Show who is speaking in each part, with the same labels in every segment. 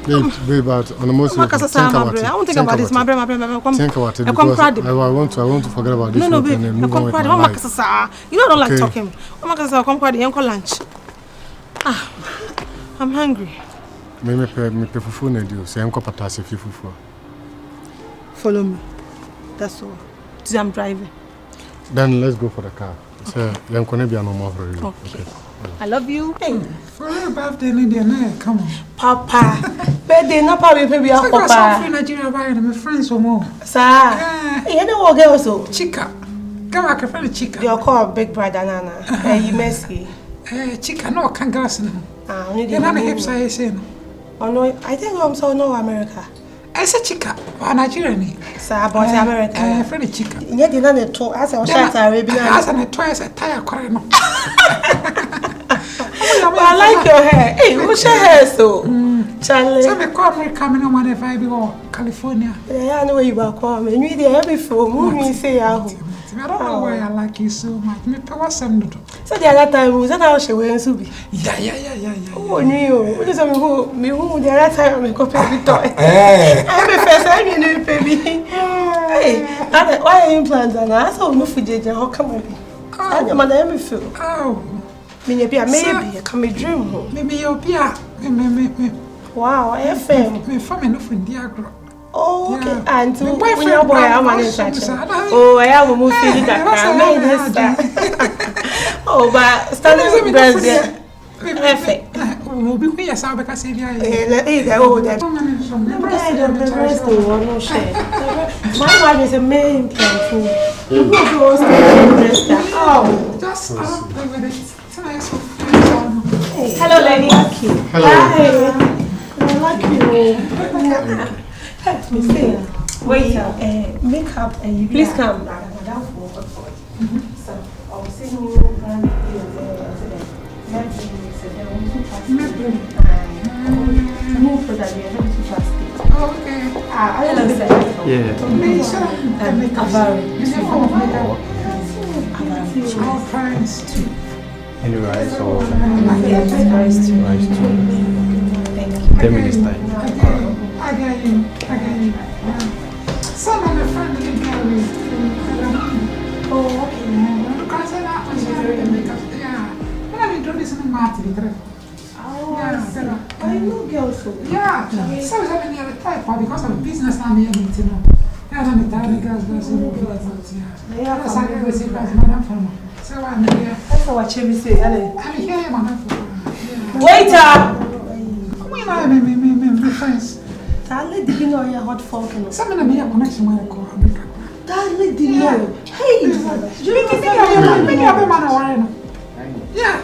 Speaker 1: Babe, on the most
Speaker 2: I won't think about this. My brain.
Speaker 1: Think about it because I want to forget about this.
Speaker 2: No, babe. You know I don't like talking. Lunch. I'm hungry.
Speaker 1: Me fufu na do. Say I'm patase fufu.
Speaker 2: Follow me. That's all. I'm driving.
Speaker 1: Then let's go for the car. So I'm gonna be no more for you.
Speaker 2: Okay. I love you.
Speaker 3: Hey, for your birthday, Lydia, come on.
Speaker 2: Papa. Birthday, no probably maybe our papa.
Speaker 3: I'm from Nigeria, my friends or more.
Speaker 2: Sir. You know what girl so?
Speaker 3: Chica. Come back, a friend Chica.
Speaker 2: You're called Big Brother Nana. You messy.
Speaker 3: Chica, no, can't go.
Speaker 2: Only the
Speaker 3: Nana hips I say.
Speaker 2: Oh no, I think I'm so no America.
Speaker 3: I said Chica, or Nigerian.
Speaker 2: Sir, but America.
Speaker 3: Friend Chica.
Speaker 2: You didn't talk as I was Arabian.
Speaker 3: As an twice a tire corner.
Speaker 2: I like your hair. Hey, what's your hair so? Charlie.
Speaker 3: So they call me coming on if I go California.
Speaker 2: Yeah, I know where you are coming. You did before. Movie say I
Speaker 3: don't know why I like you so much. Me power some.
Speaker 2: So the other time was that how she went to be?
Speaker 3: Yeah.
Speaker 2: Oh, no. What is me who the other time I copy the toy. I'm a first time you know, baby. Hey, why are you implant? And I saw no food. How come I be? I'm your mother. Me feel.
Speaker 3: Oh.
Speaker 2: Maybe I come a dream.
Speaker 3: Maybe you'll be a me.
Speaker 2: Wow, FM.
Speaker 3: Me from enough in Diagro.
Speaker 2: Oh, okay. And to when your boy, I'm an instructor. Oh, I have a movie that oh, but standing with president. Perfect.
Speaker 3: We'll be here, so because I
Speaker 2: my wife is a main person. Oh, just hello, lady.
Speaker 1: Hello.
Speaker 2: I like you. Let me see. Wait, makeup and you please come. So I'll see you
Speaker 4: Any rice or
Speaker 2: rice too. Thank you.
Speaker 4: 10 minutes time.
Speaker 3: I get you. Some of the family carry.
Speaker 2: Oh, okay.
Speaker 3: Because I when I'm introducing Mark to the
Speaker 2: I know girls.
Speaker 3: Yeah. So is having the other type because of business I'm here to know. I don't know the girls That's how I was Madam Farmer. So I'm here.
Speaker 2: That's what you say,
Speaker 3: I'm here, Madam Farmer.
Speaker 2: Waiter!
Speaker 3: Come on, my friends.
Speaker 2: Darling, did you know you're hot folk?
Speaker 3: Some of them have connection with the core.
Speaker 2: Darling, did you know? Hey!
Speaker 3: You think you have a man? Yeah.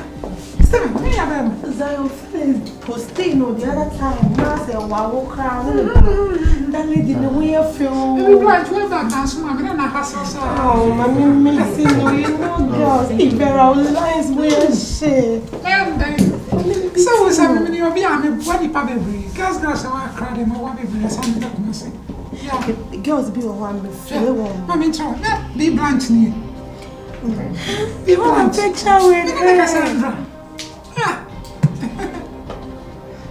Speaker 2: Zion is posting on the other time. Now say, wow, crown. Darling, did we feel?
Speaker 3: We like to have that dance, my grandma.
Speaker 2: Oh, mommy, missing you know, girls. If there are lines, we're shit.
Speaker 3: So was having me be a body baby. Girls are crying, my one baby, something. Yeah,
Speaker 2: girls be one before.
Speaker 3: Mammy, be blunt.
Speaker 2: You want to picture with
Speaker 3: Cassandra? Yeah.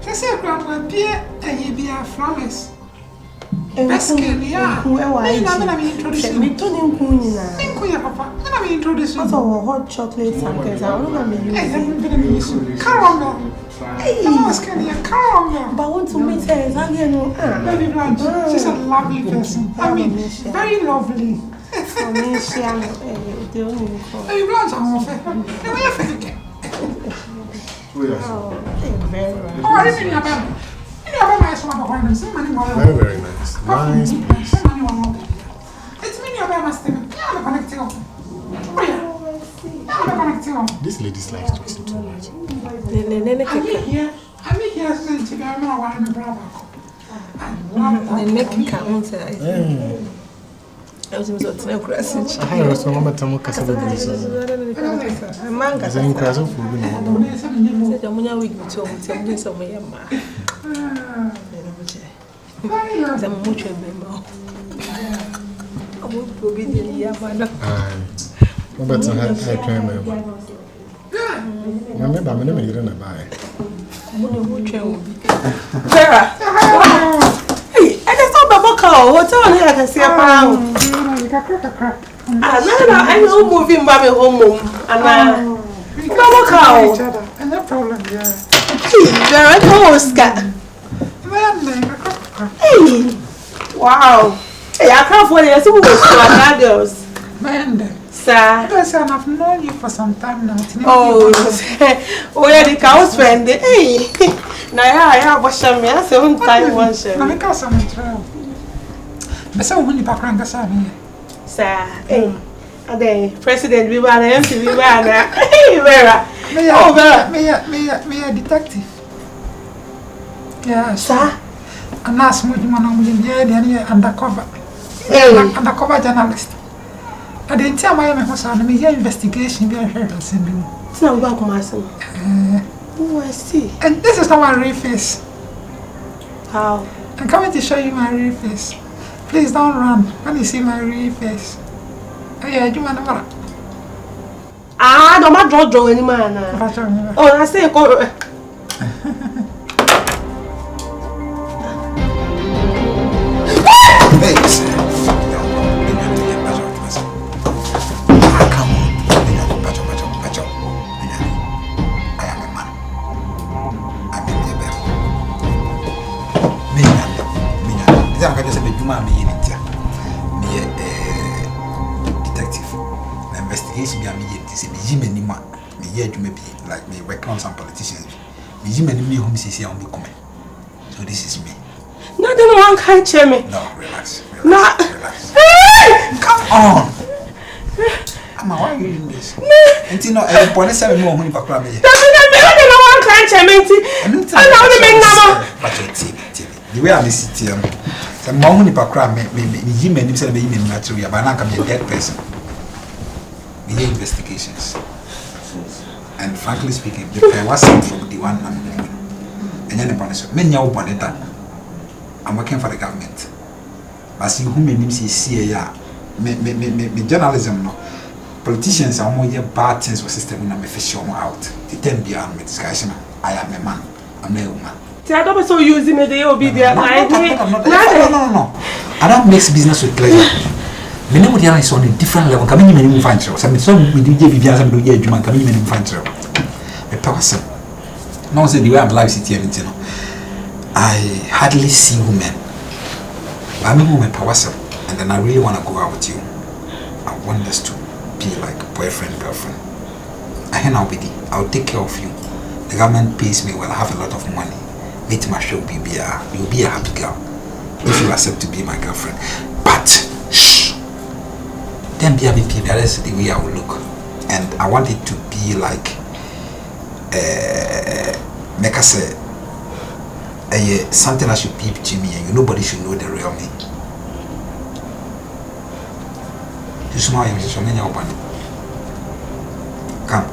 Speaker 3: Cassandra will be a flawless. Yeah. I'm introducing
Speaker 2: me to him.
Speaker 3: I'm introducing
Speaker 2: hot chocolate and
Speaker 3: caramel. Caramel.
Speaker 2: But I want to meet her.
Speaker 3: Baby Blanche, she's a lovely person. I mean, very lovely.
Speaker 2: For me, she am the only one.
Speaker 3: Baby Blanche, I'm off.
Speaker 2: Very right.
Speaker 3: Oh, I didn't know
Speaker 1: Very nice. Nice place.
Speaker 3: It's me, your baby.
Speaker 1: This lady likes to listen too much.
Speaker 3: I'm here since you got my one brother.
Speaker 2: The neck can't say. I was no crescent.
Speaker 1: I heard some of them Cassandra.
Speaker 2: A man
Speaker 1: as an incredible food.
Speaker 2: The Munya week between some days of my yamma. The much member. I won't be the Yamana.
Speaker 1: But I can't remember. Remember, I'm going to buy.
Speaker 2: Sarah! what's on here? I can see a pound. No, I know moving by my home. And
Speaker 3: no problem, yeah.
Speaker 2: There are no Oscar. Hey, wow. Hey, I can't afford it. Some of us girls. Sir,
Speaker 3: I've known you for some time now.
Speaker 2: oh, where the cows spend it. Hey, now I have a shame. I say one time one shame.
Speaker 3: I'm a some trail. But so when you back around,
Speaker 2: Sir, hey, the president, we were empty, we were there. Hey, Vera. Oh, Vera.
Speaker 3: Me a detective. Yeah,
Speaker 2: Sir.
Speaker 3: I'm not smoking my undercover. Undercover journalist. I didn't tell my husband, me investigation. We are here to send you.
Speaker 2: It's not about Marcel. Oh, I see.
Speaker 3: And this is not my real face.
Speaker 2: How?
Speaker 3: I'm coming to show you my real face. Please don't run when you see my real face. Oh, yeah, you want to.
Speaker 2: Ah, no, my draw any man. Oh, I say,
Speaker 4: like me working on some politicians. So this is me.
Speaker 2: no, no one can't cheer me.
Speaker 4: No, relax.
Speaker 2: Relax.
Speaker 4: Come on. Amma, why are you doing this? And you know, police have more money for crime.
Speaker 2: No one can't cheer me. I know the main number.
Speaker 4: But the way I'm sitting, the more money for crime, me himself be in material, but now come a dead person. We hear investigations. And frankly speaking, the pair was sent from the one I'm living. And then the police, many are one that I'm working for the government. But see who made him see me journalism no. Politicians are more bad things for system when I'm a fish out. The 10 beyond me discussion. I am a man. I'm a woman.
Speaker 2: I don't so using it, they will be there.
Speaker 4: No. I don't mix business with pleasure. Me know the is on a different level. Come in many find so. Some we do give some do ye juma come in many find so. Me power some. No say the way I'm live city and you know. I hardly see women. I'm a woman power some, and then I really want to go out with you. I want us to be like boyfriend, girlfriend. And I'll take care of you. The government pays me well. I have a lot of money. Meet my show, you'll be a happy girl if you accept to be my girlfriend. But shh. Then be a bit people. That's the way I will look, and I want it to be like make us something that should peep to me, and nobody should know the real me. You smile, you should mean your body. Come.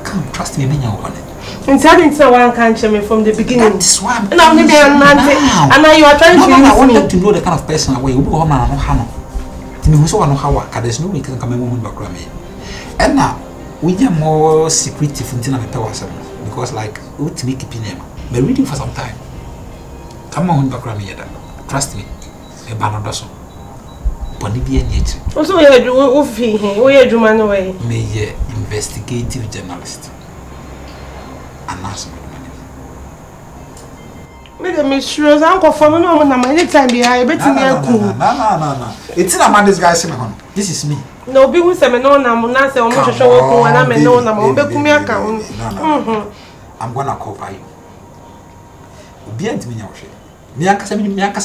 Speaker 4: Come, trust me, mean your body.
Speaker 2: And telling someone can't cheer me from the beginning.
Speaker 4: That's why I'm
Speaker 2: now maybe I'm not. And now you are trying to use
Speaker 4: I want
Speaker 2: me.
Speaker 4: them to know the kind of person I will be home and I know how. To me, who's one how there's no way can come in back me. And now we are more secretive until I'm a power because like what me keeping him. But reading for some time. Come on back me trust me. A banner does. Bonibia nature.
Speaker 2: Also, we are Juman away.
Speaker 4: May investigative journalist. And now some
Speaker 2: money. Me sure uncle for me no na anytime behind betin ya ku.
Speaker 4: No. It's not man this guy say me hono. This is me.
Speaker 2: No be who say me no na mo na say o mo hwehwe wo ku na me no na mo be ku me aka wo.
Speaker 4: I'm gonna cover you. Obi antimi nya wo hwe. Me akasa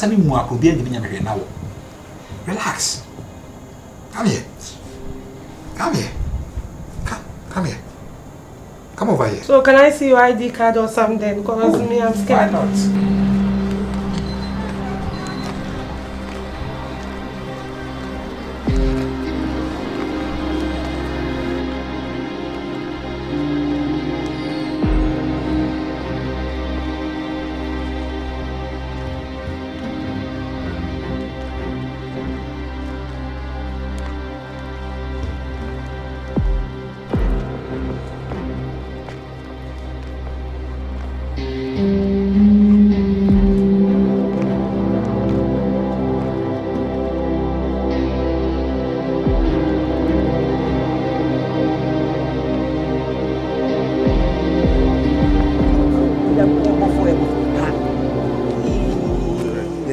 Speaker 4: me mu akọ obi antimi nya me hwe na wo. Relax. Come here. Come here. Come over here.
Speaker 2: So can I see your ID card or something? Because me, I'm scared.
Speaker 4: Why not?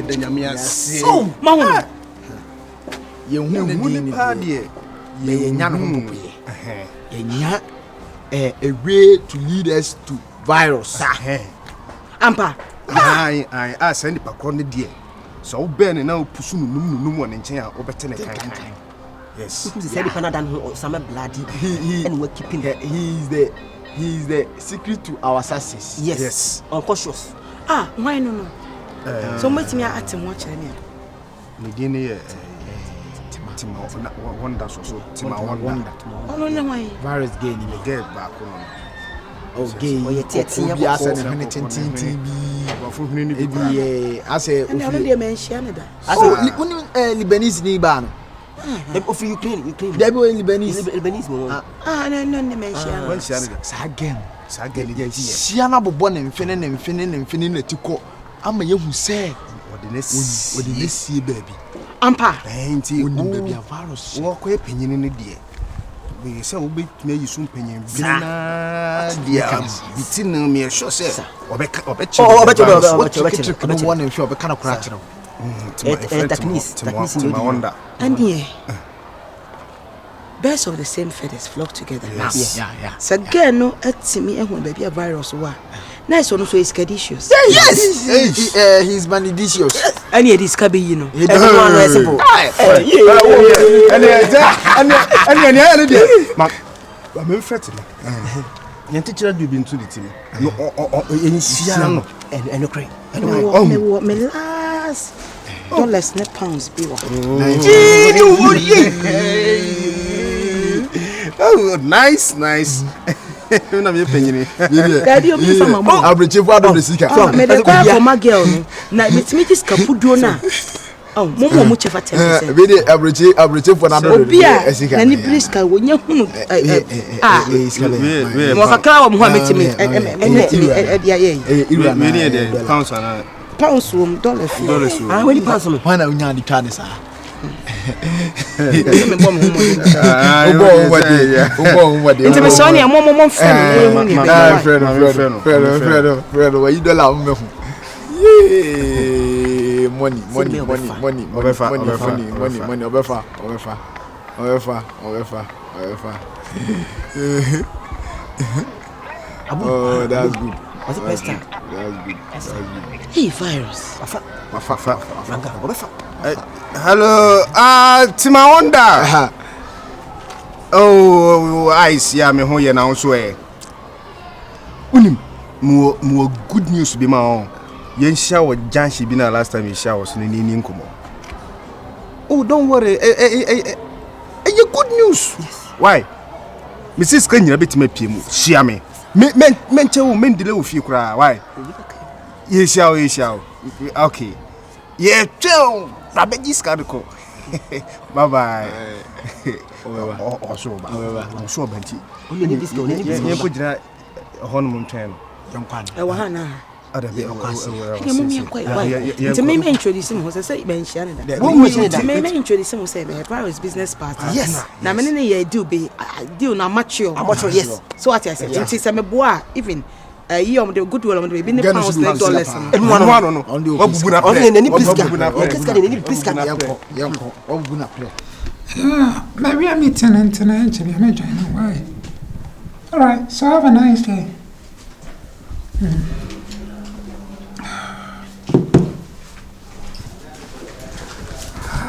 Speaker 5: the Yamia.
Speaker 6: So, Mama.
Speaker 5: You won't party. A way to lead us to virus.
Speaker 2: Ampa.
Speaker 5: I send it back on the dear. So Ben now pursue no one in chair over 10 time. Yes.
Speaker 6: He said Panadan some bloody and we're keeping
Speaker 5: he is the secret to our success.
Speaker 6: Yes. Unconscious.
Speaker 2: Why no? So much me at him watching me.
Speaker 5: Medina Wonder so Tima Wonder.
Speaker 2: Oh no why?
Speaker 5: Virus gain in the get back on.
Speaker 6: Oh, gay, or
Speaker 5: I say, Lebanese Niban.
Speaker 6: Of Ukraine,
Speaker 5: they were in Lebanese.
Speaker 2: No, mention.
Speaker 5: Again, Siana born and finning to call. I'm a young say, what the next see, baby.
Speaker 2: Ampa,
Speaker 5: ain't you? Baby, a virus. Walk away, opinion in the dear. We say we may you soon penny. Dear, between me, sure, sir. Or bet you one and show a kind of crack.
Speaker 2: Wonder. And yeah, birds of the same feathers flock together.
Speaker 5: Yeah.
Speaker 2: So, again, no, at me and when baby a virus war. Nice one, so is cadicious.
Speaker 5: Yes, he's malicious.
Speaker 2: And yet, this cabby, you know.
Speaker 5: Everyone is simple. I'm fretting. Your teacher have been to the team.
Speaker 2: And okay. And me last. Don't let snap pounds be one.
Speaker 5: Oh, nice. I'm your penny.
Speaker 2: Daddy, you'll be from a
Speaker 5: average of the seeker.
Speaker 2: For my girl. Now, it's me just Capudona. Oh, Momo, much of a 10%.
Speaker 5: Really, average for another
Speaker 2: beer. And the brisker when you Mohamed Mohammed and pounds room, $1.
Speaker 6: I will pass on
Speaker 5: when I will need to
Speaker 2: Sonia, Momo,
Speaker 5: Fred, where you don't love me. Money, oh, that's good.
Speaker 6: What's the best time?
Speaker 5: That's good.
Speaker 2: Hey, virus.
Speaker 5: Hello, Tima Wonder. Oh, ice, yeah, me home now, swear. More good news be my own. Yen shower Jan she been last time he showers in Indian Kumo. Oh, don't worry. You good news.
Speaker 6: Yes.
Speaker 5: Why? Mrs. Kenya bit me PM. Share me. Men tell men delay with you cry. Why? Yes, shall. Okay. Yeah, tell Rabbi Scarico. Bye bye. Oh, so Benty.
Speaker 6: Only this go.
Speaker 5: You put a honeymoon train. Young Pan. To
Speaker 2: me, introduce him was a say, mention that. May introduce him was a virus business party.
Speaker 6: Yes.
Speaker 2: Now, many do be deal now mature.
Speaker 6: Yes.
Speaker 2: So what I said, it is a boy, even a year of the good will of the pounds $1.
Speaker 5: And one on
Speaker 3: the maybe I'm meeting and actually I'm enjoying why. All right, so have a nice day.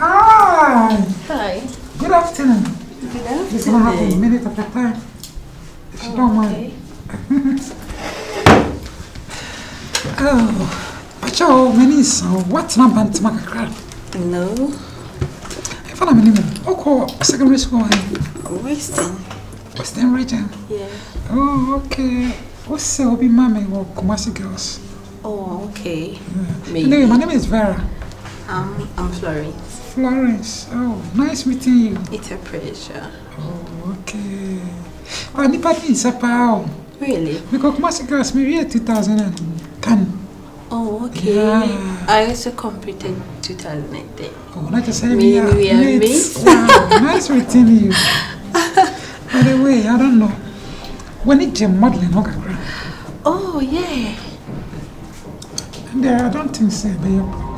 Speaker 7: Hi.
Speaker 3: Good afternoon.
Speaker 7: Good afternoon.
Speaker 3: Just gonna have a minute of your time, if you don't mind. Oh, but your menis, what's my band to make a crowd?
Speaker 7: No.
Speaker 3: If I'm a minimum, secondary school. Western region?
Speaker 7: Yeah.
Speaker 3: Oh, okay. What's the hobby, mommy, or Kumasi girls?
Speaker 7: Oh, okay.
Speaker 3: Anyway, my name is Vera.
Speaker 7: I'm Florence.
Speaker 3: Florence. Oh, nice meeting you.
Speaker 7: It's a pleasure.
Speaker 3: Oh, okay. Oh, the party is a pound.
Speaker 7: Really?
Speaker 3: Because Kumasi girls, maybe 2010.
Speaker 7: Oh, okay.
Speaker 3: Yeah.
Speaker 7: I also completed 2010.
Speaker 3: Oh, like I said,
Speaker 7: we are mates.
Speaker 3: Wow, nice meeting you. By the way, I don't know. When it's a modeling,
Speaker 7: oh, yeah.
Speaker 3: and I don't think so, but